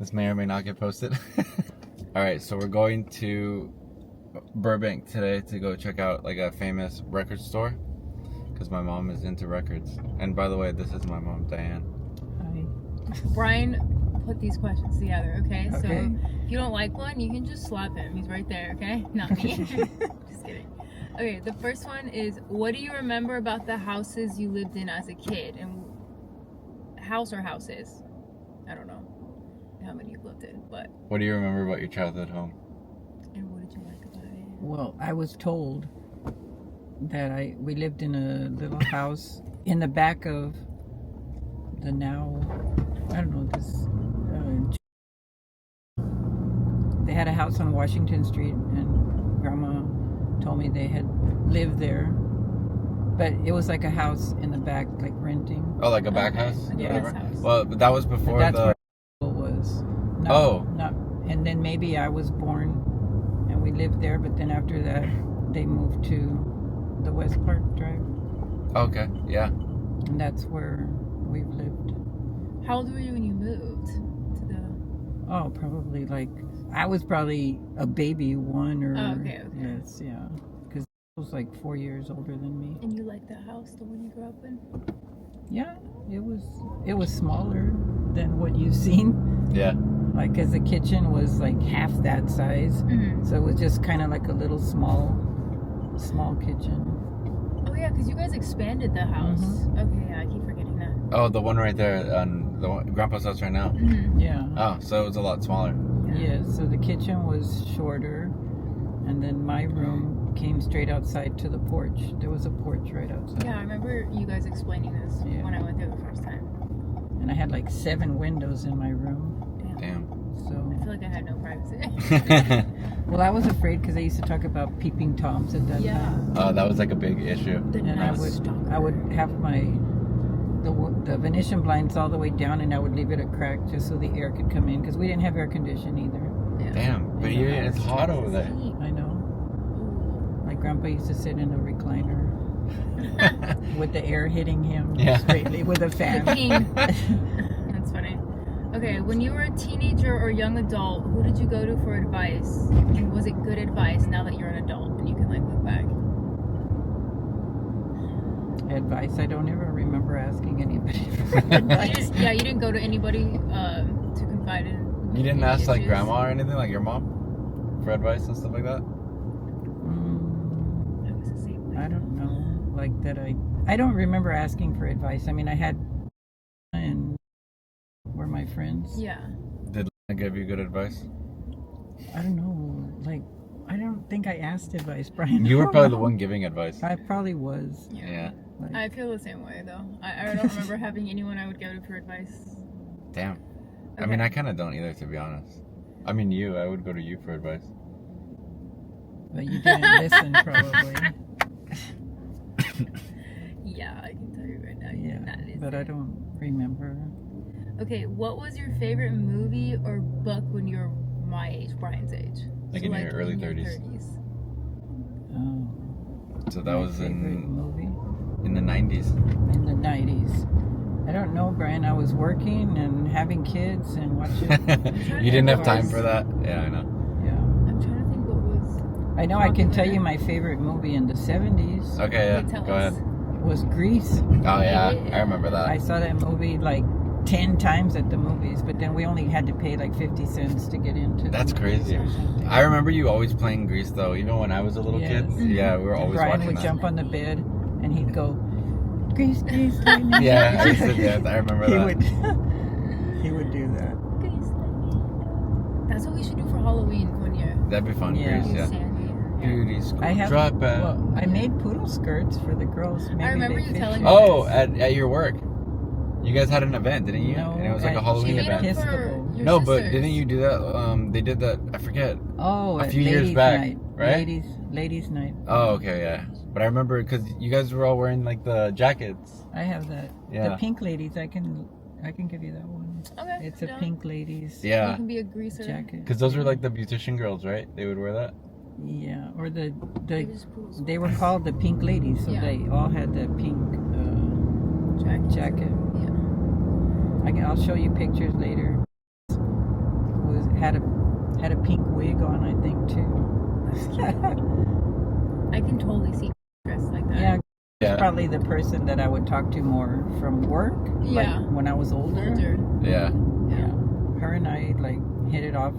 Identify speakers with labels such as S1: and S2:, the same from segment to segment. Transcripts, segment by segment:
S1: This may or may not get posted. Alright, so we're going to Burbank today to go check out like a famous record store because my mom is into records. And by the way, this is my mom, Diane.
S2: Hi.
S3: Brian put these questions together, okay?
S2: Okay.
S3: So if you don't like one, you can just slap him. He's right there, okay? Not me. Just kidding. Okay, the first one is, what do you remember about the houses you lived in as a kid? And house or houses? I don't know how many you've lived in, but...
S1: What do you remember about your childhood home?
S3: And what did you like about it?
S2: Well, I was told that we lived in a little house in the back of the now, I don't know, this, they had a house on Washington Street, and Grandma told me they had lived there, but it was like a house in the back, like renting.
S1: Oh, like a back house?
S2: Yeah.
S3: House.
S1: Well, but that was before
S2: That's
S1: the...
S2: where it was. Not, and then maybe I was born and we lived there, but then after that they moved to the West Park Drive,
S1: Okay, yeah.
S2: and that's where we've lived.
S3: How old were you when you moved to the...
S2: Oh, probably like, I was probably a baby one or...
S3: Oh, okay.
S2: Yes, yeah. Because I was like 4 years older than me.
S3: And you liked that house, the one you grew up in?
S2: Yeah, it was smaller than what you've seen.
S1: Yeah.
S2: Like, because the kitchen was like half that size.
S3: Mm-hmm.
S2: So it was just kind of like a little small kitchen.
S3: Oh yeah, because you guys expanded the house.
S2: Mm-hmm.
S3: Okay, yeah, I keep forgetting that.
S1: Oh, the one right there on Grandpa's house right now.
S3: Mm-hmm.
S2: Yeah.
S1: Oh, so it was a lot smaller.
S2: Yeah, so the kitchen was shorter, and then my room came straight outside to the porch. There was a porch right outside.
S3: Yeah, I remember you guys explaining this when I went there the first time.
S2: And I had like 7 windows in my room.
S1: Damn.
S3: I feel like I had no privacy.
S2: Well, I was afraid because they used to talk about peeping toms at that time.
S1: Oh, that was like a big issue.
S2: And I would have the Venetian blinds all the way down, and I would leave it a crack just so the air could come in, because we didn't have air conditioning either.
S3: Yeah.
S1: Damn, but it's hot over there.
S2: I know. My grandpa used to sit in a recliner with the air hitting him straightly with a fan.
S3: That's funny. Okay, when you were a teenager or young adult, who did you go to for advice? And was it good advice now that you're an adult and you can like look back?
S2: Advice? I don't ever remember asking anybody for advice.
S3: You didn't go to anybody to confide in.
S1: You didn't
S3: any
S1: ask like
S3: issues?
S1: grandma or anything, like your mom, for advice and stuff like that?
S3: I was the same way.
S2: I don't know. Like that I don't remember asking for advice. I mean, I had and were my friends.
S3: Yeah.
S1: Did Lynda give you good advice?
S2: I don't know. Like, I don't think I asked advice, Brian.
S1: You were probably the one giving advice.
S2: I probably was.
S1: Yeah.
S2: Like,
S3: I feel the same way though. I don't remember having anyone I would go to for advice.
S1: Damn. I
S3: Okay.
S1: mean, I kind of don't either, to be honest. I mean, I would go to you for advice.
S2: but you didn't listen, probably.
S3: Yeah, I can tell you right now. You
S2: Yeah,
S3: did not listen.
S2: but I don't remember.
S3: Okay, what was your favorite movie or book when you were my age, Brian's age?
S1: Like in your early 30s.
S2: Oh,
S1: So that
S2: my
S1: was
S2: favorite
S1: in
S2: movie
S1: the 90s.
S2: in the 90s. I don't know, Brian. I was working and having kids and watching.
S1: You didn't have time for that? Yeah, I know.
S2: Yeah.
S3: I'm trying to think what was.
S2: I know. I can tell you my favorite movie in the 70s
S1: Okay, yeah.
S3: Okay, tell
S1: Go
S3: us.
S1: ahead.
S2: was Grease.
S1: Oh, yeah. I remember that.
S2: I saw that movie like 10 times at the movies, but then we only had to pay like 50 cents to get into.
S1: That's
S2: the movies
S1: crazy.
S2: or something.
S1: I remember you always playing Grease, though, even when I was a little kid.
S2: Yes.
S1: Yeah, we were always
S2: Brian
S1: watching
S2: would
S1: that.
S2: jump on the bed and he'd go, Grease, Grease, Grease.
S1: Yeah, I used to dance. I remember that.
S2: He would do that.
S3: That's what we should do for Halloween, Konya.
S1: That'd be fun,
S2: Yeah.
S1: Grease, yeah. Beauty school
S2: I have.
S1: dropout.
S2: Well, I made poodle skirts for the girls. Maybe
S3: remember
S2: they
S3: you
S2: fit
S3: telling
S2: you.
S3: me.
S1: Oh, at your work. You guys had an event, didn't you?
S2: No,
S1: And it was like a
S2: at
S1: Halloween
S3: She made
S1: event.
S3: them for
S2: Episcopal.
S3: your
S1: No, but
S3: sisters.
S1: didn't you do that? They did that, I forget.
S2: Oh,
S1: A
S2: at
S1: few years
S2: ladies'
S1: back,
S2: night.
S1: right?
S2: Ladies' night.
S1: Oh, okay, yeah. But I remember because you guys were all wearing like the jackets.
S2: I have that.
S1: Yeah.
S2: The pink ladies. I can give you that one.
S3: Okay.
S2: It's a
S3: done.
S2: pink ladies
S3: You
S1: Yeah.
S3: can be a greaser.
S2: jacket.
S1: Because those were like the beautician girls, right? They would wear that.
S2: Yeah, or
S3: It was poodles.
S2: they were called the pink ladies, so
S3: Yeah.
S2: they all had the pink jacket.
S3: Yeah.
S2: I'll show you pictures later. had a pink wig on, I think, too.
S3: That's cute. I can totally see dressed like that.
S2: Yeah,
S1: Yeah.
S2: probably the person that I would talk to more from work.
S3: Yeah.
S2: Like when I was older.
S1: Yeah.
S2: Yeah. Her and I like hit it off.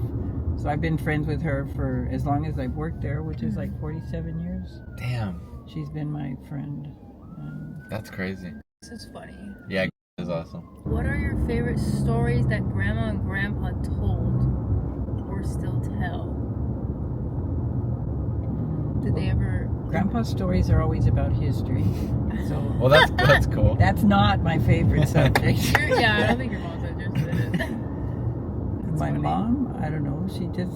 S2: So I've been friends with her for as long as I've worked there, which is like 47 years.
S1: Damn.
S2: She's been my friend.
S1: That's crazy.
S3: This is funny.
S1: Yeah, is awesome.
S3: What are your favorite stories that Grandma and Grandpa told or still tell? Did they ever?
S2: Grandpa's stories are always about history. So
S1: Well, that's cool.
S2: that's not my favorite subject.
S3: Yeah, I don't think your mom's interested in it.
S2: My
S3: funny.
S2: mom, I don't know, she just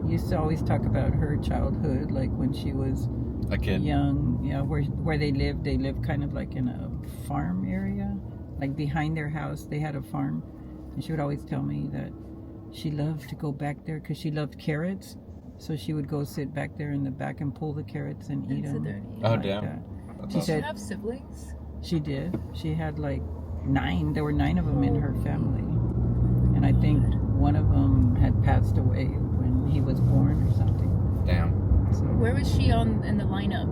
S2: used to always talk about her childhood, like when she was
S1: A kid.
S2: young, where they lived kind of like in a farm area, like behind their house they had a farm, and she would always tell me that she loved to go back there because she loved carrots, so she would go sit back there in the back and pull the carrots and eat
S3: And sit
S2: them.
S3: there and eat.
S1: Oh,
S2: like
S1: damn.
S2: that.
S1: That's
S2: She
S3: Did you
S2: said
S3: have siblings?
S2: she did. She had like 9. There were 9 of them in her family, and I think one of them had passed away when he was born or something.
S1: Damn.
S2: So
S3: Where was she in the lineup?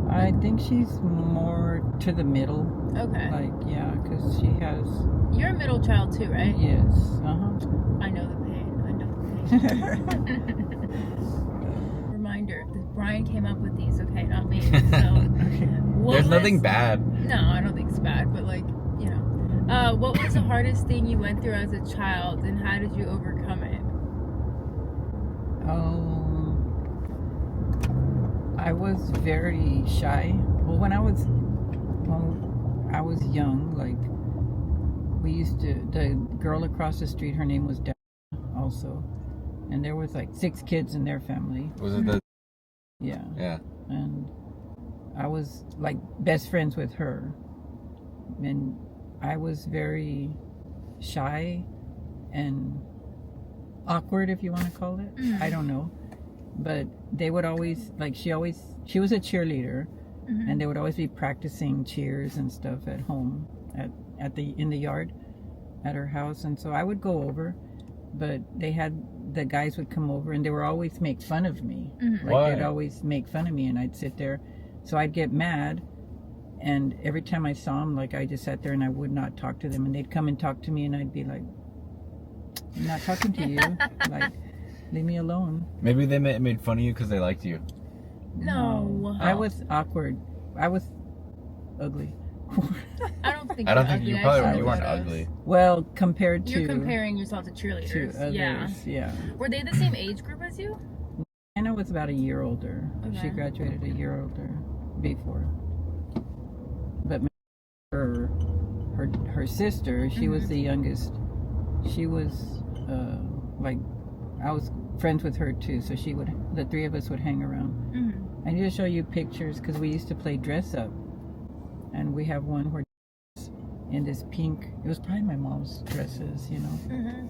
S2: I think she's more to the middle.
S3: Okay.
S2: Like, yeah, because she has,
S3: You're a middle child too, right?
S2: yes,
S3: I know the pain. I know the pain. Reminder: that Brian came up with these. Okay, not me. So, what
S1: There's
S3: was-
S1: nothing bad.
S3: No, I don't think it's bad, but like, you know, what was the hardest thing you went through as a child, and how did you overcome it?
S2: I was very shy. Well, when I was young, like, the girl across the street, her name was Dad also, and there was like 6 kids in their family.
S1: Was it the?
S2: Yeah.
S1: Yeah.
S2: And I was like best friends with her, and I was very shy and awkward, if you want to call it. I don't know, but they would always like she was a cheerleader, and they would always be practicing cheers and stuff at home in the yard at her house, and so I would go over, but the guys would come over and they would always make fun of me. Like,
S1: Why?
S2: they'd always make fun of me, and I'd sit there, so I'd get mad, and every time I saw them, like, I just sat there and I would not talk to them, and they'd come and talk to me, and I'd be like, I'm not talking to you. Like, leave me alone.
S1: Maybe they made fun of you because they liked you.
S3: No.
S2: I was awkward. I was ugly.
S3: I don't think.
S1: I don't
S3: you're
S1: think you
S3: ugly.
S1: probably
S3: Actually,
S1: you weren't
S3: that is-
S1: ugly.
S2: Well, compared to
S3: You're comparing yourself to
S2: to
S3: cheerleaders.
S2: others,
S3: Yeah.
S2: yeah.
S3: Were they the same age group as you?
S2: Anna was about a year older.
S3: Okay.
S2: She graduated a year older before. But her sister, she was the youngest. She was like, I was friends with her too, so the 3 of us would hang around. I need to show you pictures because we used to play dress up, and we have one where in this pink. It was probably my mom's dresses, you know.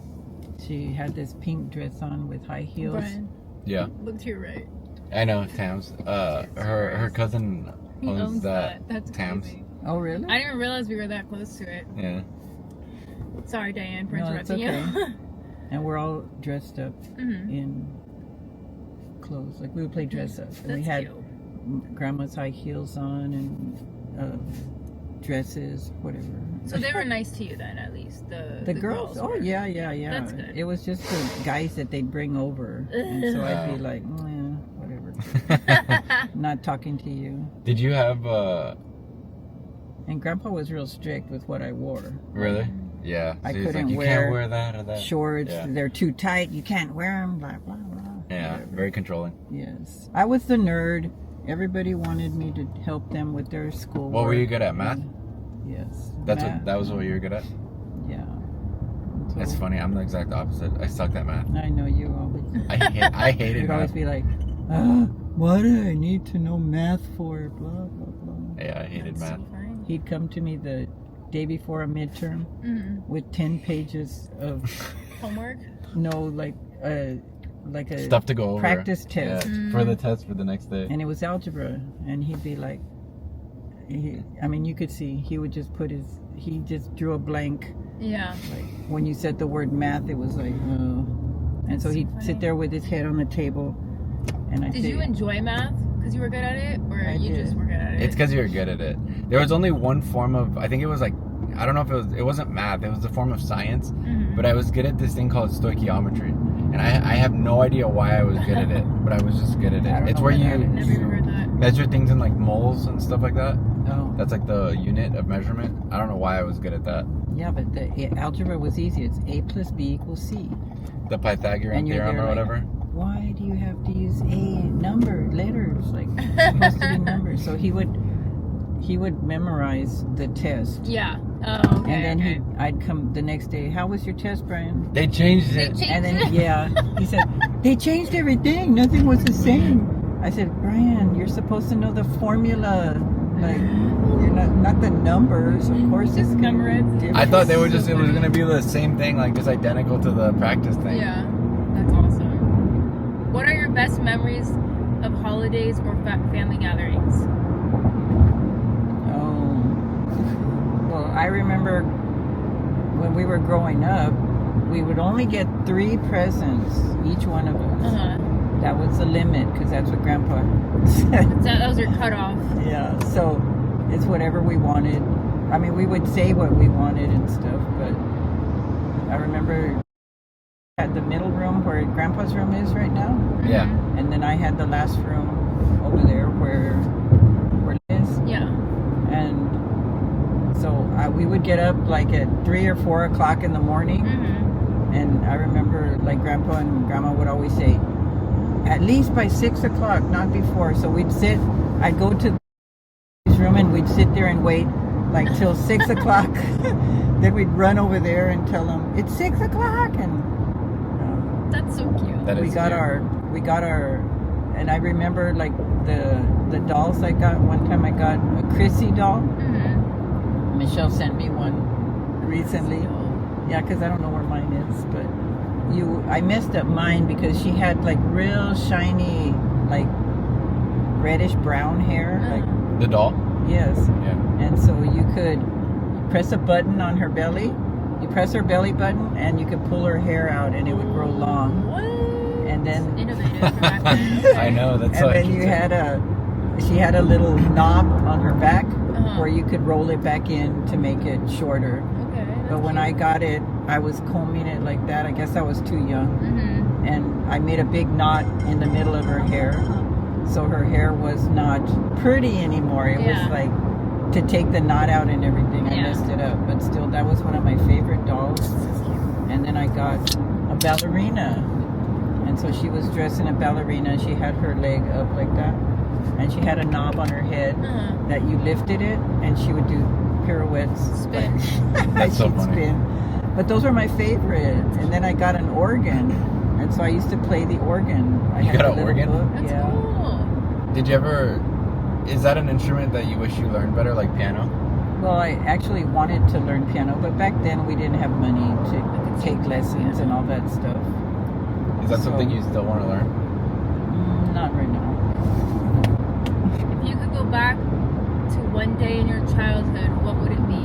S2: She had this pink dress on with high heels.
S3: Brian,
S1: Yeah.
S3: look to your right.
S1: I know Tams. Her cousin
S3: He
S1: owns that.
S3: That's
S1: Tams.
S3: crazy.
S2: Oh, really?
S3: I didn't realize we were that close to it.
S1: Yeah.
S3: Sorry, Diane, for
S2: No, it's
S3: interrupting you.
S2: okay. And we're all dressed up in clothes. Like, we would play dress up. And
S3: That's
S2: we had
S3: cute.
S2: grandma's high heels on and dresses, whatever.
S3: So they were nice to you then, at least the
S2: girls? Oh,
S3: were.
S2: yeah.
S3: That's good.
S2: It was just the guys that they'd bring over. And so I'd be like, whatever. Not talking to you.
S1: Did you have
S2: And Grandpa was real strict with what I wore.
S1: really? Yeah.
S2: I
S1: So he's
S2: couldn't
S1: like, you
S2: wear
S1: can't wear that or that.
S2: Shorts,
S1: Yeah.
S2: they're too tight, you can't wear them, blah, blah, blah.
S1: Yeah.
S2: Whatever.
S1: Very controlling.
S2: Yes. I was the nerd. Everybody wanted me to help them with their school.
S1: What were you good at? Math?
S2: Yes.
S1: That was what you were good at?
S2: Yeah.
S1: That's
S2: So,
S1: funny. I'm the exact opposite. I sucked at math.
S2: I know you always.
S1: I hated
S2: You'd
S1: math.
S2: always be like, what do I need to know math for? Blah, blah, blah.
S1: Yeah, I hated
S3: That's
S1: math.
S3: so funny.
S2: He'd come to me the day before a midterm with 10 pages of,
S3: Homework?
S2: like a
S1: Stuff to go over.
S2: practice test.
S1: Yeah, for the test for the next day.
S2: And it was algebra, and he'd be like, you could see he would just he just drew a blank.
S3: Yeah.
S2: Like, when you said the word math, it was like, oh. And so
S3: That's
S2: he'd
S3: funny.
S2: sit there with his head on the table, and I'd
S3: Did
S2: say,
S3: you enjoy math because you were good at it, or
S2: I
S3: you
S2: did.
S3: just were good at it?
S1: It's because you're good at it. There was only one form of, I think it was like, I don't know if it wasn't math, it was a form of science, but I was good at this thing called stoichiometry. And I have no idea why I was good at it, but I was just good at
S2: I don't
S1: it. It's
S2: know
S1: where
S2: what
S1: you,
S2: that is.
S3: Never even heard that.
S1: measure things in like moles and stuff like that.
S2: oh,
S1: That's like the unit of measurement. I don't know why I was good at that.
S2: yeah, but the algebra was easy. It's A plus B equals C.
S1: The Pythagorean
S2: And you're
S1: theorem
S2: there
S1: or
S2: like,
S1: whatever.
S2: Why do you have to use letters? Like, it's supposed to be numbers. So he would memorize the test.
S3: Yeah. Oh, okay.
S2: And then
S3: okay.
S2: I'd come the next day. How was your test, Brian?
S1: They changed
S3: They
S1: it.
S3: changed
S2: And then
S3: it.
S2: yeah, he said they changed everything. Nothing was the same. I said, Brian, you're supposed to know the formula. Like, you're not the numbers. Of course, it's
S3: Just
S2: gonna be
S3: memorize it.
S2: different.
S1: I thought they were just,
S3: So
S1: it was
S3: funny.
S1: going to be the same thing, like just identical to the practice thing.
S3: Yeah, that's awesome. What are your best memories of holidays or family gatherings?
S2: Oh, well, I remember when we were growing up, we would only get 3 presents, each one of us.
S3: Uh-huh.
S2: That was the limit, because that's what Grandpa said.
S3: That was your cutoff.
S2: Yeah, so it's whatever we wanted. I mean, we would say what we wanted and stuff, but I remember at the middle room where Grandpa's room is right now,
S1: Yeah.
S3: Mhm.
S2: and then I had the last room over there where Liz.
S3: Yeah.
S2: And so we would get up like at 3 or 4 o'clock in the morning,
S3: Mm-hmm.
S2: and I remember like Grandpa and Grandma would always say, at least by 6 o'clock, not before. So I'd go to his room and we'd sit there and wait like till 6 o'clock. Then we'd run over there and tell him, it's 6 o'clock. And
S3: That's so cute.
S1: That
S2: we
S1: is
S2: got
S1: cute.
S2: our, and I remember like the dolls I got. One time I got a Chrissy doll.
S3: Mm-hmm.
S2: Michelle sent me one recently. Yeah, because I don't know where mine is, but I messed up mine because she had like real shiny, like reddish brown hair. Like,
S1: The doll?
S2: yes.
S1: Yeah.
S2: And so you could press a button on her belly. You press her belly button and you could pull her hair out and it would grow long.
S3: What?
S2: And then
S3: Innovative for back then.
S1: I know, that's
S2: and
S1: so
S2: then you
S1: interesting.
S2: she had a little knob on her back
S3: Uh-huh.
S2: where you could roll it back in to make it shorter.
S3: Okay.
S2: But when I got it, I was combing it like that. I guess I was too young.
S3: Mm-hmm.
S2: And I made a big knot in the middle of her hair. So her hair was not pretty anymore. It
S3: Yeah.
S2: was like to take the knot out and everything. I
S3: Yeah.
S2: messed it up. But still, that was one of my favorite dolls. And then I got a ballerina. And so she was dressed in a ballerina. She had her leg up like that. And she had a knob on her head
S3: Uh-huh.
S2: that you lifted it and she would do pirouettes.
S3: Spin.
S1: That's so
S2: She'd
S1: funny.
S2: spin. But those were my favorite. And then I got an organ. And so I used to play the organ. I
S1: You
S2: had
S1: got
S2: a
S1: an
S2: little
S1: organ?
S2: book,
S3: That's
S2: yeah.
S3: cool.
S1: Did you ever, is that an instrument that you wish you learned better, like piano?
S2: Well, I actually wanted to learn piano, but back then we didn't have money to take lessons and all that stuff.
S1: Is that
S2: So-
S1: something you still want to learn?
S2: Not right now.
S3: If you could go back to one day in your childhood, what would it be?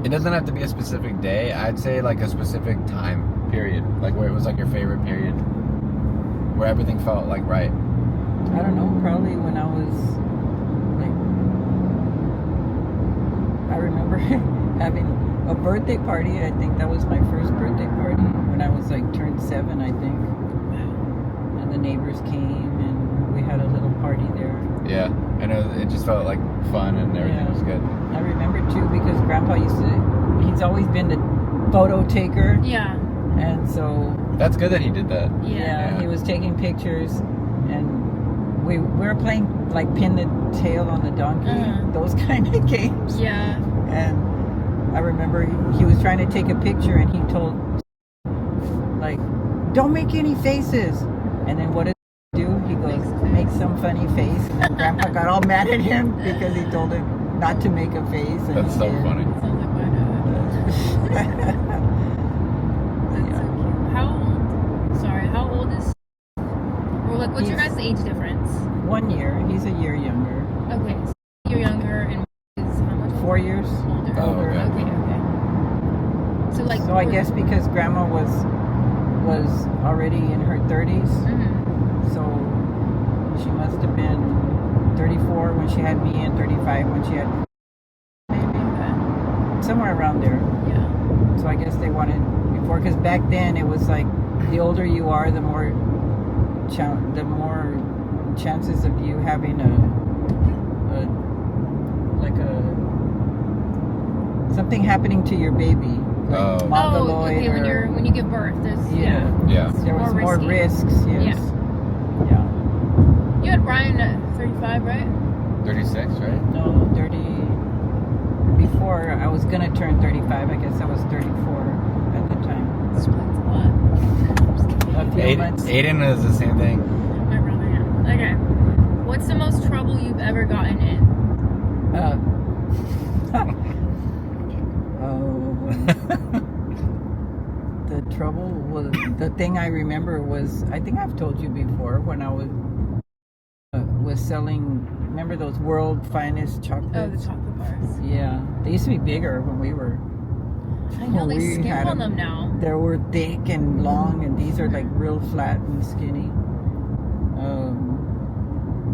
S1: It doesn't have to be a specific day. I'd say like a specific time period, like where it was like your favorite period, where everything felt like right.
S2: I don't know, probably when I was like, I remember having a birthday party. I think that was my first birthday party when I was like turned 7, I think. And the neighbors came and we had a little party there.
S1: Yeah, and it just felt like fun and everything
S2: Yeah.
S1: was good.
S2: I remember too because Grandpa he's always been the photo taker.
S3: Yeah.
S2: And so,
S1: That's good that he did that.
S3: Yeah.
S2: he was taking pictures and we were playing like pin the tail on the donkey,
S3: Uh-huh.
S2: those kind of games.
S3: Yeah.
S2: And I remember he was trying to take a picture and he told, like, don't make any faces. And then what did he do? He goes, make some funny face. And Grandpa got all mad at him because he told him not to make a face. And
S1: That's
S2: he
S1: so
S2: did.
S1: funny.
S3: Sounds like my dad. That's so cute. How old is, or like, what's your
S2: He's-
S3: guys' age difference?
S2: 1 year. He's a year younger.
S3: Okay, so you're younger and is how much
S2: 4 years
S3: older?
S1: Oh,
S2: older.
S1: okay.
S3: Okay. So like.
S2: So I guess because Grandma was was already in her 30s.
S3: Mm-hmm.
S2: So she must have been 34 when she had me and 35 when she had maybe.
S3: Okay.
S2: Somewhere around there.
S3: Yeah.
S2: So I guess they wanted before, because back then it was like the older you are, the more chances of you having something happening to your baby. Like
S1: Oh.
S2: mongoloid
S3: okay.
S2: or,
S3: When you give birth, there's
S1: Yeah.
S2: there was more
S3: risky.
S2: risks. Yes. Yeah.
S3: You had Brian at 35, right?
S1: 36, right?
S2: No, 30. Before I was gonna turn 35, I guess I was 34 at the time.
S3: Explains a lot. Just kidding.
S2: A few months.
S1: Aiden is the same thing.
S3: My brother, yeah. Okay. What's the most trouble you've ever gotten in?
S2: The trouble was, the thing I remember was, I think I've told you before, when I was selling, remember those world finest chocolates?
S3: Oh, the chocolate bars.
S2: Yeah, they used to be bigger when we were.
S3: I know
S2: when
S3: they
S2: we
S3: skimp
S2: had
S3: on them now.
S2: They were thick and long, and these are like real flat and skinny.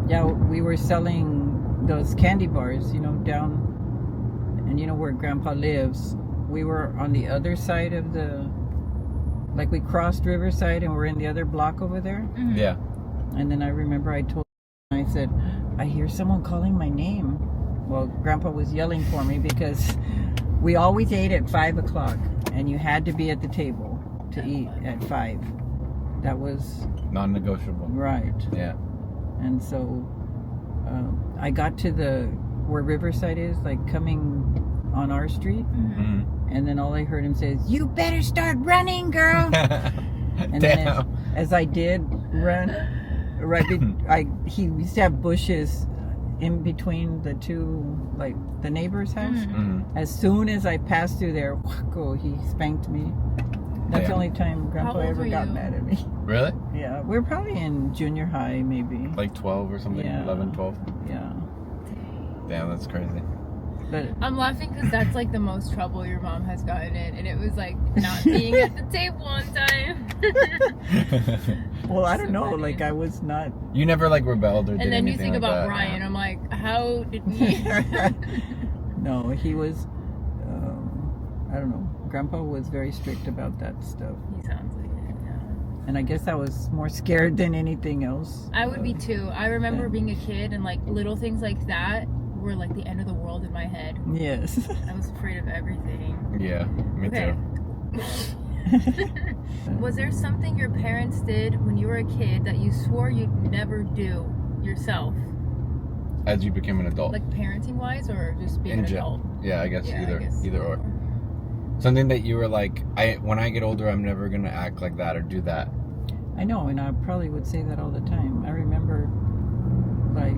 S2: Yeah, we were selling those candy bars, down, and where Grandpa lives. We were on the other side of like we crossed Riverside and we're in the other block over there.
S3: Mm-hmm.
S1: Yeah.
S2: And then I remember I said, I hear someone calling my name. Well, Grandpa was yelling for me because we always ate at 5 o'clock and you had to be at the table to eat at 5. That was
S1: Non-negotiable.
S2: right.
S1: Yeah.
S2: And so I got to where Riverside is, like coming on our street.
S1: Mm-hmm.
S2: And then all I heard him say is, "You better start running, girl." And then as I did run, he used to have bushes in between the two, like the neighbor's house.
S1: Mm-hmm.
S2: As soon as I passed through there, he spanked me. That's the only time Grandpa
S3: old
S2: ever
S3: were
S2: got
S3: you?
S2: mad at me.
S1: Really?
S2: Yeah, we were probably in junior high, maybe.
S1: Like 12 or something?
S2: Yeah.
S1: 11, 12?
S2: Yeah,
S1: Damn, that's crazy.
S2: but
S3: I'm laughing because that's like the most trouble your mom has gotten in, and it was like not being at the table one time.
S2: well, I don't
S3: So
S2: know.
S3: funny.
S2: Like I was not.
S1: You never like rebelled or did
S3: And then you
S1: anything
S3: think
S1: like
S3: about
S1: that,
S3: Brian.
S1: yeah.
S3: I'm like, how did he?
S2: No, he was. I don't know. Grandpa was very strict about that stuff,
S3: He sounds like it. Yeah.
S2: and I guess I was more scared than anything else.
S3: I would be too. I remember
S2: Yeah.
S3: being a kid and like little things like that were like the end of the world in my head.
S2: Yes.
S3: I was afraid of everything.
S1: Yeah, me
S3: Okay. Was there something your parents did when you were a kid that you swore you'd never do yourself?
S1: too. As you became an adult.
S3: Like parenting wise or just being
S1: In
S3: an
S1: general.
S3: adult?
S1: Yeah, I guess
S3: Yeah,
S1: either or. Something that you were like, when I get older, I'm never gonna act like that or do that.
S2: I know, and I probably would say that all the time. I remember, like,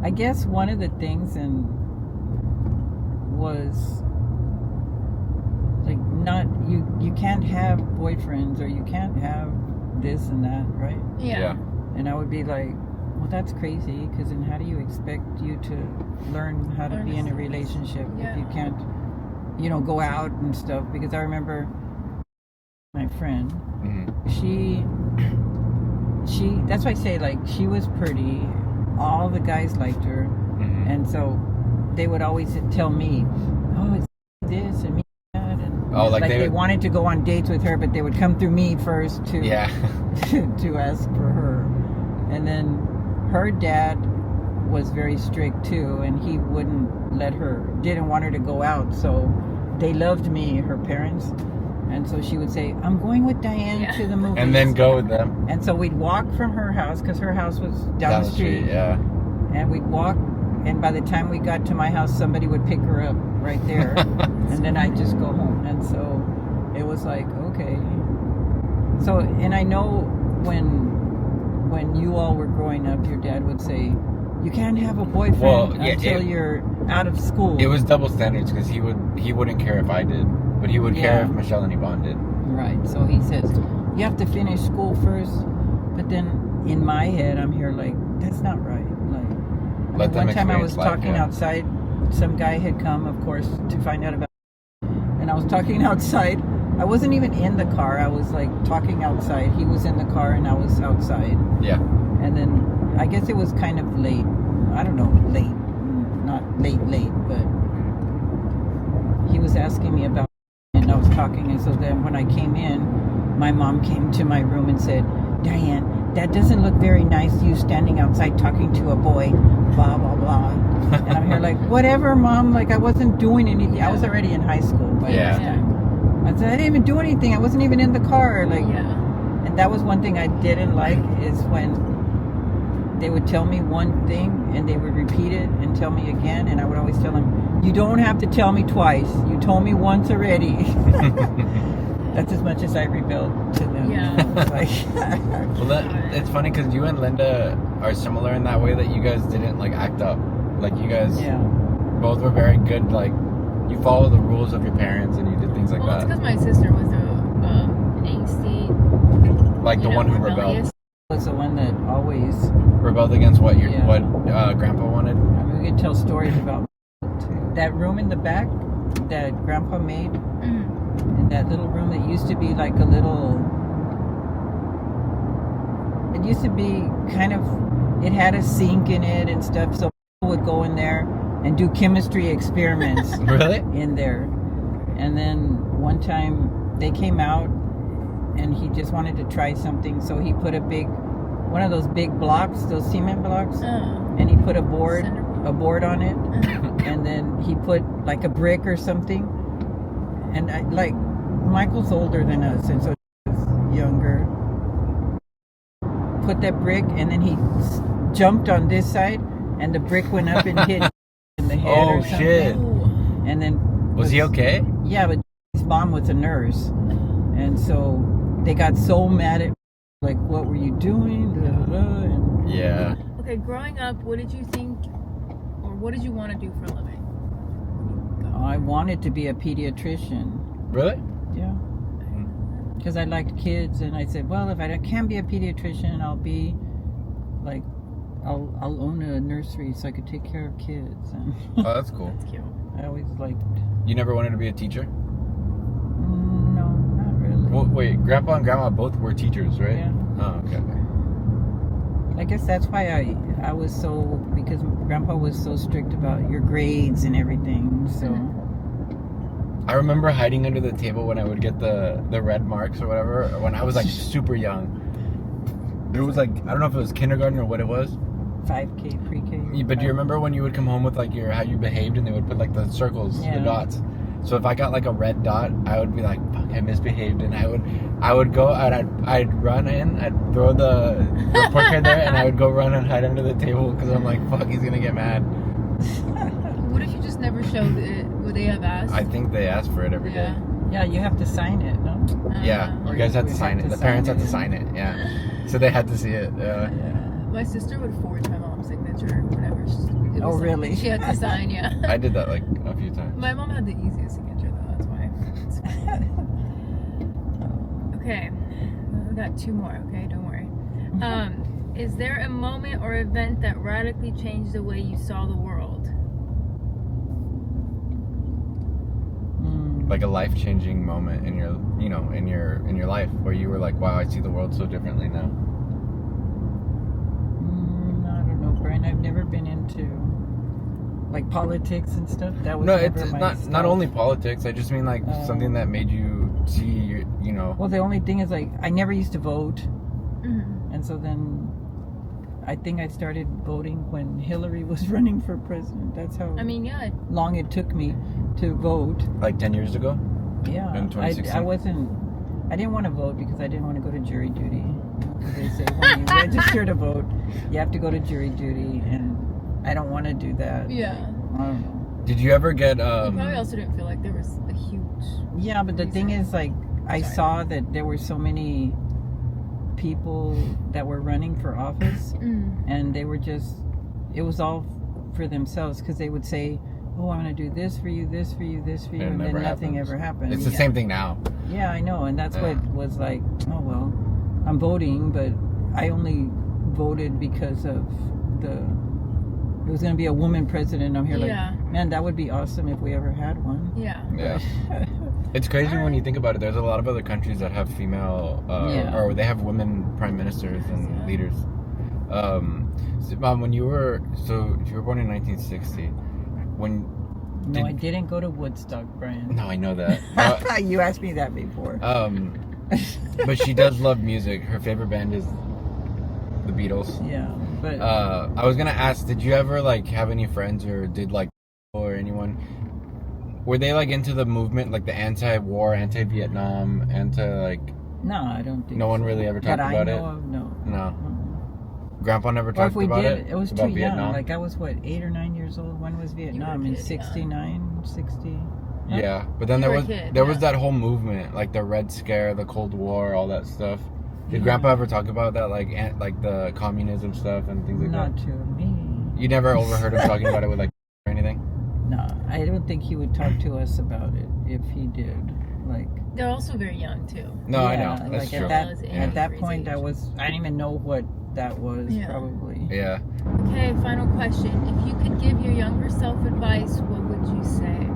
S2: I guess one of the things was like not you can't have boyfriends or you can't have this and that, right?
S3: Yeah.
S2: And I would be like, well, that's crazy, because then how do you expect you to learn how to be in a relationship if you can't, go out and stuff? Because I remember my friend, she that's why I say, like, she was pretty, all the guys liked her, and so they would always tell me, oh, it's this and me that, and
S1: like
S2: they
S1: would-
S2: wanted to go on dates with her, but they would come through me first to to ask for her. And then her dad was very strict too, and he didn't want her to go out, so they loved me, her parents. And so she would say, I'm going with Diane to the movies.
S1: And then go with them.
S2: And so we'd walk from her house, because her house was down the street.
S1: Yeah.
S2: And we'd walk, and by the time we got to my house, somebody would pick her up right there. And then I'd just go home. And so it was like, okay. So, and I know when you all were growing up, your dad would say, you can't have a boyfriend until you're out of school.
S1: It was double standards, because he wouldn't care if I did, but he would care if Michelle and Yvonne did.
S2: Right. So he says, you have to finish school first. But then in my head, I'm here like, that's not right. Like, one time I was talking outside, some guy had come, of course, to find out about it. And I was talking outside, I wasn't even in the car. I was like talking outside. He was in the car and I was outside.
S1: Yeah.
S2: And then I guess it was kind of late. I don't know, late. Not late, but he was asking me about it and I was talking. And so then when I came in, my mom came to my room and said, Diane, that doesn't look very nice, you standing outside talking to a boy, blah, blah, blah. And I'm here like, whatever, Mom. Like, I wasn't doing anything. I was already in high school by this time. I said, I didn't even do anything. I wasn't even in the car. Like, and that was one thing I didn't like is when they would tell me one thing and they would repeat it and tell me again. And I would always tell them, you don't have to tell me twice. You told me once already. That's as much as I rebelled to them.
S3: Yeah.
S1: Well, it's funny because you and Lynda are similar in that way that you guys didn't like act up. Like you guys both were very good. Like you follow the rules of your parents and you did things like
S3: Well,
S1: that.
S3: it's because my sister was a angsty,
S1: Like the one who rebelled.
S2: Was the one that always
S1: Rebelled against what Grandpa wanted.
S2: I mean, we could tell stories about too. That room in the back that Grandpa made. In that little room that used to be like a little, it used to be kind of, it had a sink in it and stuff, so people would go in there and do chemistry experiments
S1: Really?
S2: in there. And then one time they came out and he just wanted to try something, so he put one of those big blocks, those cement blocks, and he put a board on it, and then he put like a brick or something. And Michael's older than us, and so he's younger. Put that brick, and then he jumped on this side, and the brick went up and hit in the head or something.
S1: Shit.
S2: And then
S1: Was he okay?
S2: Yeah, but his mom was a nurse, and so they got so mad at like, what were you doing? Blah, blah, blah, and
S1: Yeah.
S3: Okay, growing up, what did you think, or what did you want to do for a living?
S2: I wanted to be a pediatrician.
S1: Really?
S2: Yeah. Because I liked kids, and I said, well, if I can't be a pediatrician, I'll be like, I'll own a nursery so I could take care of kids. And
S1: Oh, that's cool.
S3: That's cute.
S2: I always liked.
S1: You never wanted to be a teacher?
S2: No, not really.
S1: Well, wait, Grandpa and Grandma both were teachers, right?
S2: Yeah.
S1: Oh, okay.
S2: I guess that's why I was so, because Grandpa was so strict about your grades and everything, so.
S1: I remember hiding under the table when I would get the red marks or whatever, when I was like super young. It was like, I don't know if it was kindergarten or what it was.
S2: 5K, pre-K.
S1: But do you remember when you would come home with like how you behaved and they would put like the circles, the dots? So if I got like a red dot, I would be like, fuck, I misbehaved, and I would go, I'd run in, I'd throw the report card there, and I would go run and hide under the table because I'm like, fuck, he's gonna get mad.
S3: What if you just never showed it? Would they have asked?
S1: I think they asked for it every day.
S2: Yeah, you have to sign it, no?
S1: Yeah, you guys had to sign it. The parents had to sign it, yeah. So they had to see it, yeah.
S3: My sister would forge my mom's signature whenever it was
S2: really?
S3: She had to sign, yeah.
S1: I did that like a few times.
S3: My mom had the easiest signature though, that's why. Okay, we got two more, okay? Don't worry. Is there a moment or event that radically changed the way you saw the world?
S1: Like a life-changing moment in your, in your life where you were like, wow, I see the world so differently now.
S2: I don't know, Brian. I've never been into like politics and stuff. That was
S1: No,
S2: never
S1: it's
S2: my
S1: not only politics. I just mean like something that made you see,
S2: Well, the only thing is like I never used to vote,
S3: Mm-hmm.
S2: and so then I think I started voting when Hillary was running for president. That's how long it took me to vote.
S1: Like 10 years ago?
S2: Yeah.
S1: In 2016?
S2: I didn't want to vote because I didn't want to go to jury duty. Because they say when you register to vote, you have to go to jury duty, and I don't want to do that.
S3: Yeah.
S2: I don't know.
S1: Did you ever get
S3: You probably also didn't feel like there was a huge...
S2: Yeah, but the thing is, like, I saw that there were so many people that were running for office, and they were just, it was all for themselves, because they would say, oh, I'm going to do this for you, this for you, this for you, and then nothing ever happened.
S1: It's the same thing now.
S2: Yeah, I know, and that's what was like, oh, well, I'm voting, but I only voted because of it was going to be a woman president. I'm here like, man, that would be awesome if we ever had one.
S3: Yeah.
S1: Yeah. It's crazy when you think about it. There's a lot of other countries that have female,
S2: Yeah.
S1: or they have women prime ministers and leaders. So, Mom, when you were born in 1960, when
S2: No, I didn't go to Woodstock, Brian.
S1: no, I know that.
S2: You asked me that before.
S1: But she does love music. Her favorite band is the Beatles.
S2: Yeah, but
S1: I was gonna ask, did you ever like have any friends or did like or anyone? Were they like into the movement, like the anti-war, anti-Vietnam,
S2: no, I don't think.
S1: No one
S2: so.
S1: really ever talked
S2: that
S1: about
S2: I
S1: it?
S2: know of, no.
S1: No. Grandpa never
S2: Or
S1: talked
S2: if we
S1: about
S2: did, it was too
S1: about
S2: young.
S1: Vietnam?
S2: Like I was what, 8 or 9 years old. When was Vietnam? In
S3: kid,
S2: 69, 60.
S1: Yeah, but then
S3: You
S1: there
S3: were a
S1: was
S3: kid,
S1: there was
S3: yeah.
S1: that whole movement, like the Red Scare, the Cold War, all that stuff. Did
S2: Yeah.
S1: Grandpa ever talk about that, like the communism stuff and things like
S2: Not
S1: that?
S2: to me.
S1: You never overheard him talking about it with like or anything?
S2: No, I don't think he would talk to us about it if he did. Like,
S3: They're also very young too.
S1: No, I know.
S2: yeah,
S1: That's
S2: like
S1: true.
S2: at that
S3: Crazy
S2: point,
S3: age.
S2: I didn't even know what that was.
S3: Yeah.
S2: Probably.
S1: Yeah.
S3: Okay, final question. If you could give your younger self advice, what would you say?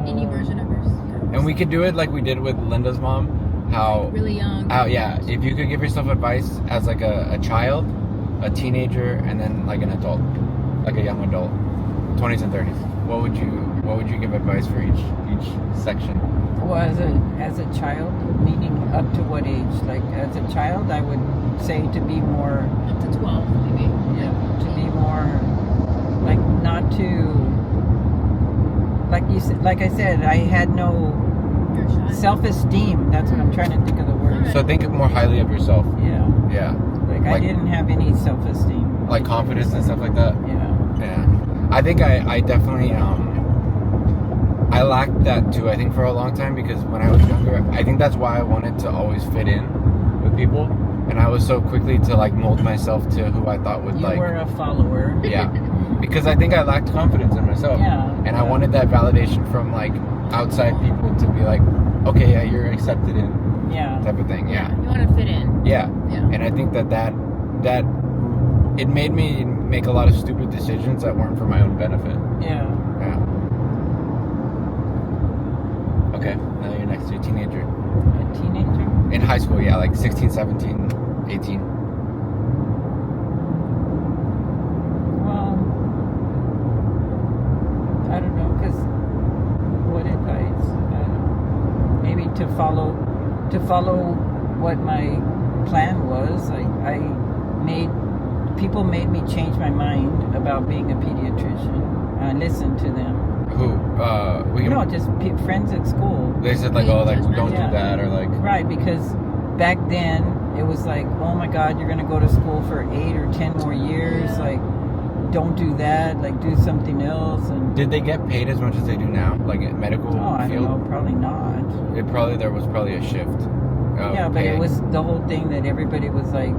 S3: Any version of yourself.
S1: And we could do it like we did with Linda's mom. How
S3: Really young.
S1: yeah, if you could give yourself advice as like a child, a teenager, and then like an adult, like a young adult, 20s and 30s, what would you give advice for each section?
S2: Well, as a child, meaning up to what age? Like as a child, I would say to be more,
S3: Up to 12, maybe.
S2: yeah, to be more, like not to, like you said, like I said, I had no
S3: You're a child.
S2: self-esteem. That's what I'm trying to think of the word.
S1: So think more highly of yourself.
S2: Yeah,
S1: Yeah.
S2: like I
S1: Like-
S2: didn't have any self-esteem.
S1: Like confidence and stuff like that.
S2: Yeah.
S1: Yeah. I think I definitely I lacked that too. I think for a long time because when I was younger, I think that's why I wanted to always fit in with people, and I was so quickly to like mold myself to who I thought would
S2: You
S1: like.
S2: were a follower.
S1: Yeah. Because I think I lacked confidence in myself.
S2: Yeah.
S1: And I wanted that validation from like outside people to be like, okay, yeah, you're accepted in
S2: Yeah.
S1: type of thing. Yeah.
S3: You want to fit in.
S1: Yeah.
S3: Yeah.
S1: And I think that it made me make a lot of stupid decisions that weren't for my own benefit.
S2: Yeah.
S1: Yeah. Okay, now you're next to a teenager.
S2: A teenager.
S1: In high school, yeah, like 16, 17, 18.
S2: Well, I don't know, because what advice? Maybe to follow what my plan was. People made me change my mind about being a pediatrician. I listened to them.
S1: Who? We can.
S2: No, just friends at school.
S1: They said like, oh, like don't
S2: Yeah.
S1: do that, or like.
S2: Right, because back then it was like, oh my God, you're gonna go to school for 8 or 10 more years.
S3: Yeah.
S2: Like, don't do that. Like, do something else. And
S1: Did they get paid as much as they do now, like in medical
S2: oh, I
S1: field?
S2: don't know, probably not.
S1: There was probably a shift.
S2: Yeah, but it was the whole thing that everybody was like.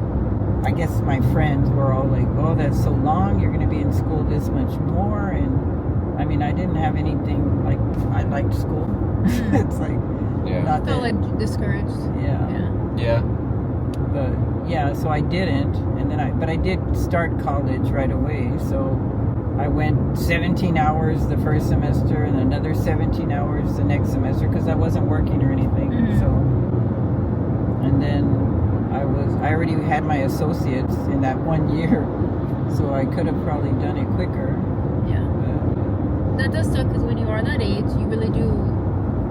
S2: I guess my friends were all like, oh, that's so long. You're gonna be in school this much more. And I mean, I didn't have anything like I liked school. It's like
S1: Yeah.
S2: not
S3: Felt
S2: that.
S3: like discouraged.
S2: Yeah.
S1: Yeah.
S2: But yeah, so I didn't, and then I did start college right away. So I went 17 hours the first semester, and another 17 hours the next semester because I wasn't working or anything.
S3: Mhm.
S2: So, and then I already had my associates in that 1 year, so I could have probably done it quicker.
S3: Yeah.
S2: But
S3: That does suck because when you are that age, you really do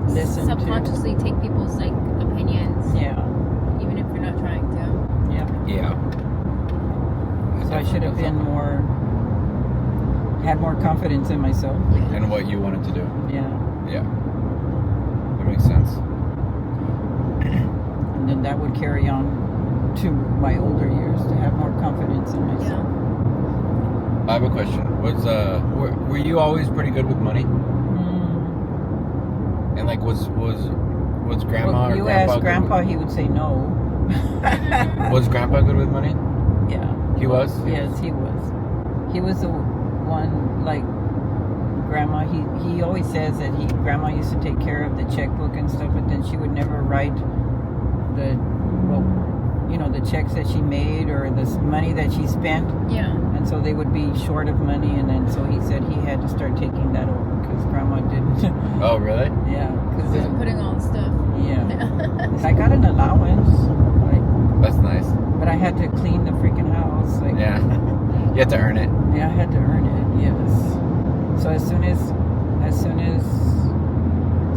S2: Listen to-
S3: subconsciously take people's like opinions,
S2: yeah,
S3: even if you're not trying to.
S2: yeah.
S1: Yeah.
S2: So I should have been had more confidence in myself.
S1: And what you wanted to do.
S2: Yeah.
S1: Yeah. That makes sense.
S2: And then that would carry on to my older years to have more confidence in myself.
S1: I have a question. Were you always pretty good with money? And like was grandma
S2: Well,
S1: or
S2: you
S1: grandpa
S2: ask
S1: good
S2: Grandpa, he would say no.
S1: was grandpa good with money?
S2: Yeah.
S1: He was?
S2: Yes, he was. He was the one, like, Grandma, he always says that Grandma used to take care of the checkbook and stuff, but then she would never write the the checks that she made or the money that she spent.
S3: Yeah.
S2: And so they would be short of money, and then so he said he had to start taking that over because Grandma didn't.
S1: Oh, really?
S2: Yeah, because
S3: Just putting all the stuff.
S2: yeah, I got an allowance, like,
S1: That's nice.
S2: but I had to clean the freaking house. Like,
S1: Yeah. You have to earn it.
S2: yeah, I had to earn it. Yes. So as soon as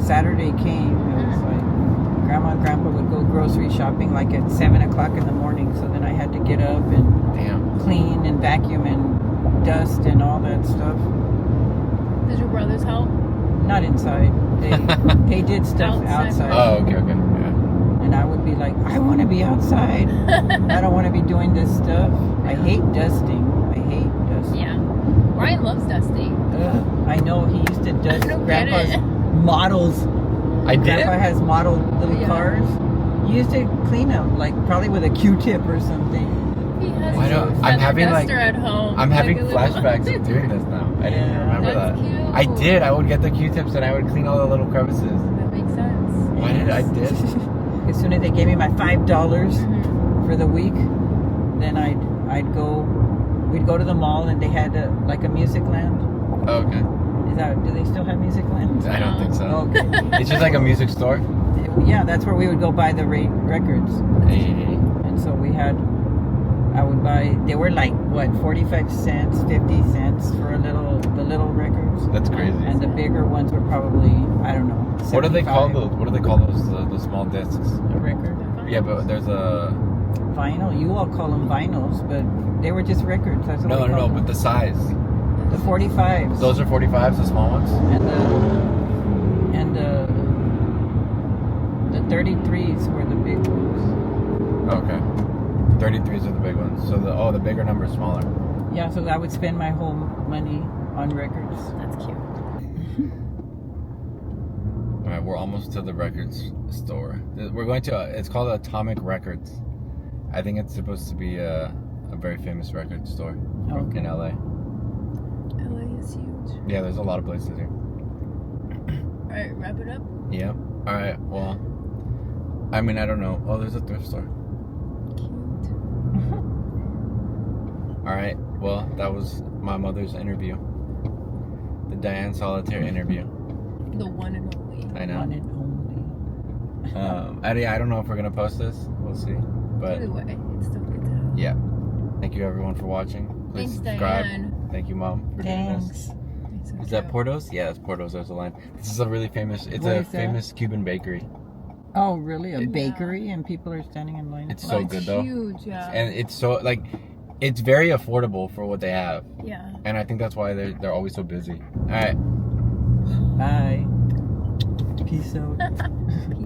S2: Saturday came, it was like Grandma and Grandpa would go grocery shopping like at 7 o'clock in the morning. So then I had to get up and
S1: Damn.
S2: clean and vacuum and dust and all that stuff.
S3: Did your brothers help?
S2: Not inside. They did stuff outside.
S1: Oh, okay, okay. Yeah.
S2: And I would be like, I want to be outside. I don't want to be doing this stuff. I hate dusting. I hate dusting.
S3: Yeah. Ryan loves dusting.
S2: I know he used to dust
S3: I don't get
S2: Grandpa's
S3: it.
S2: models.
S1: I did?
S2: Grandpa has model little
S3: Yeah.
S2: cars. He used to clean them, like probably with a Q-tip or something.
S3: He has
S1: Why
S3: a
S1: don't-
S3: feather
S1: I'm having, like-
S3: duster at home.
S1: I'm having
S3: Like a little-
S1: flashbacks of doing this now. I didn't
S2: Yeah.
S1: remember
S3: That's
S1: that.
S3: cute.
S1: I did. I would get the Q-tips and I would clean all the little crevices.
S3: That makes sense.
S1: Why did I did?
S2: As soon as they gave me my $5
S3: Mhm.
S2: for the week, then I'd go. We'd go to the mall and they had like a music land.
S1: Oh, okay.
S2: Do they still have music land?
S1: I don't think so.
S2: Okay.
S1: It's just like a music store.
S2: Yeah, that's where we would go buy the records.
S1: Hey.
S2: And so I would buy, they were like, what, 45 cents, 50 cents for the little records.
S1: That's crazy.
S2: And the bigger ones were probably, I don't know,
S1: What do they call
S2: 75.
S1: those? What do they call those? The small discs?
S2: A record.
S1: Yeah, but there's a
S2: Vinyl. You all call them vinyls, but they were just records. That's what
S1: no,
S2: we
S1: no, no.
S2: called
S1: But
S2: them.
S1: the size.
S2: The 45s.
S1: Those are 45s, the small ones.
S2: And the 33s were the big ones.
S1: Okay. 33s are the big ones. So the bigger number is smaller.
S2: Yeah, so I would spend my whole money on records.
S3: That's cute.
S1: All right, we're almost to the records store. We're going to. It's called Atomic Records. I think it's supposed to be a very famous record store
S2: Okay.
S1: in LA.
S3: LA is huge.
S1: Yeah, there's a lot of places here.
S3: Alright, wrap it up.
S1: Yeah. All right. Well, I mean, I don't know. Oh, there's a thrift store.
S3: Cute.
S1: All right. Well, that was my mother's interview. The Diane Solitaire interview.
S3: The one and only.
S1: I know.
S2: One and only.
S1: I don't know if we're gonna post this. We'll see. But
S3: Either way, it's still good to have.
S1: yeah. Thank you everyone for watching. Please
S3: Thanks,
S1: subscribe.
S3: Diane.
S1: Thank you, Mom, for doing this.
S2: Thanks.
S3: It's so
S1: Is that
S3: cute.
S1: Portos? Yeah, it's Portos. There's a line. This is a really famous. It's
S2: What
S1: a
S2: is that?
S1: famous Cuban bakery,
S2: Oh, really? A
S1: It-
S2: bakery and people are standing in line?
S1: It's
S2: for
S1: so
S2: it?
S3: It's
S1: good, though.
S3: huge, yeah.
S1: and it's so like, it's very affordable for what they have,
S3: Yeah.
S1: and I think that's why they're always so busy. All right.
S2: Bye. Peace out.
S3: Peace.